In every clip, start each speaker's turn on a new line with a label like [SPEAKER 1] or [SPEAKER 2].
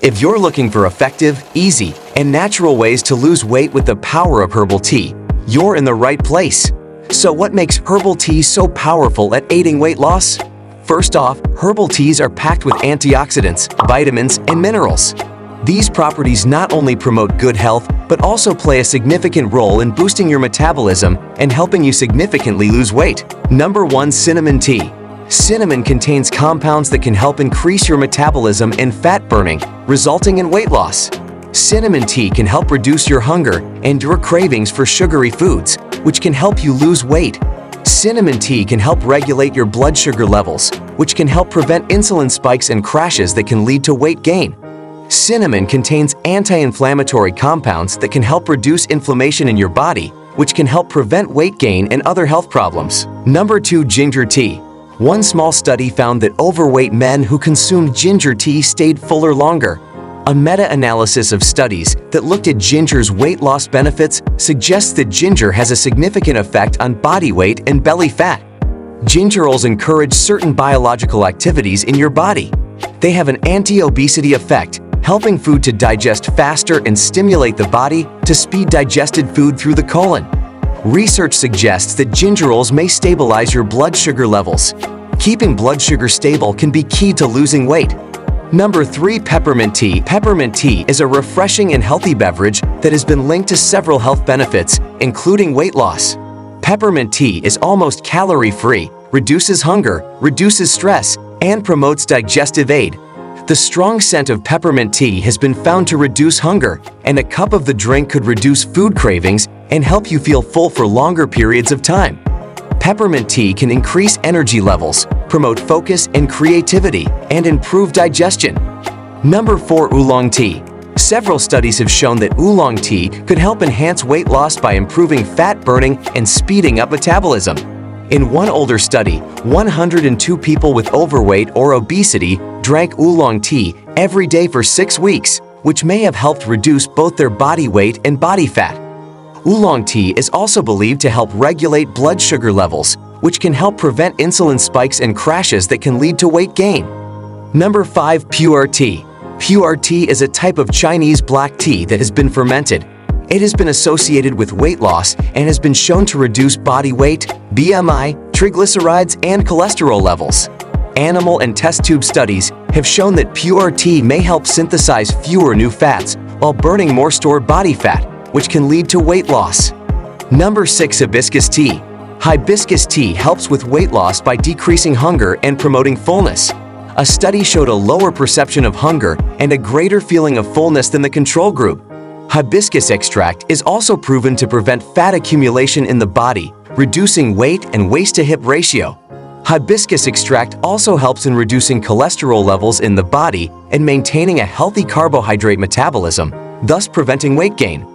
[SPEAKER 1] If you're looking for effective, easy, and natural ways to lose weight with the power of herbal tea, you're in the right place. So what makes herbal tea so powerful at aiding weight loss? First off, herbal teas are packed with antioxidants, vitamins, and minerals. These properties not only promote good health, but also play a significant role in boosting your metabolism and helping you significantly lose weight. Number 1. Cinnamon tea. Cinnamon contains compounds that can help increase your metabolism and fat burning, resulting in weight loss. Cinnamon tea can help reduce your hunger and your cravings for sugary foods, which can help you lose weight. Cinnamon tea can help regulate your blood sugar levels, which can help prevent insulin spikes and crashes that can lead to weight gain. Cinnamon contains anti-inflammatory compounds that can help reduce inflammation in your body, which can help prevent weight gain and other health problems. Number 2. Ginger tea. One small study found that overweight men who consumed ginger tea stayed fuller longer. A meta-analysis of studies that looked at ginger's weight loss benefits suggests that ginger has a significant effect on body weight and belly fat. Gingerols encourage certain biological activities in your body. They have an anti-obesity effect, helping food to digest faster and stimulate the body to speed digested food through the colon. Research suggests that gingerols may stabilize your blood sugar levels. Keeping blood sugar stable can be key to losing weight. Number 3. Peppermint tea. Peppermint tea is a refreshing and healthy beverage that has been linked to several health benefits, including weight loss. Peppermint tea is almost calorie-free, reduces hunger, reduces stress, and promotes digestive aid. The strong scent of peppermint tea has been found to reduce hunger, and a cup of the drink could reduce food cravings and help you feel full for longer periods of time. Peppermint tea can increase energy levels, promote focus and creativity, and improve digestion. Number 4. Oolong tea. Several studies have shown that oolong tea could help enhance weight loss by improving fat burning and speeding up metabolism. In one older study, 102 people with overweight or obesity drank oolong tea every day for 6 weeks, which may have helped reduce both their body weight and body fat. Oolong tea is also believed to help regulate blood sugar levels, which can help prevent insulin spikes and crashes that can lead to weight gain. Number 5. Pu-erh tea. Pu-erh tea is a type of Chinese black tea that has been fermented. It has been associated with weight loss and has been shown to reduce body weight, BMI, triglycerides, and cholesterol levels. Animal and test tube studies have shown that Pu-erh tea may help synthesize fewer new fats while burning more stored body fat, which can lead to weight loss. Number 6. Hibiscus tea. Hibiscus tea helps with weight loss by decreasing hunger and promoting fullness. A study showed a lower perception of hunger and a greater feeling of fullness than the control group. Hibiscus extract is also proven to prevent fat accumulation in the body, reducing weight and waist-to-hip ratio. Hibiscus extract also helps in reducing cholesterol levels in the body and maintaining a healthy carbohydrate metabolism, thus preventing weight gain.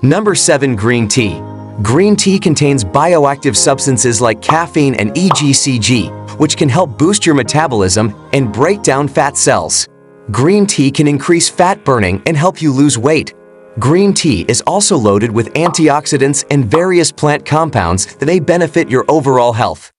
[SPEAKER 1] Number 7. Green tea. Green tea contains bioactive substances like caffeine and EGCG, which can help boost your metabolism and break down fat cells. Green tea can increase fat burning and help you lose weight. Green tea is also loaded with antioxidants and various plant compounds that may benefit your overall health.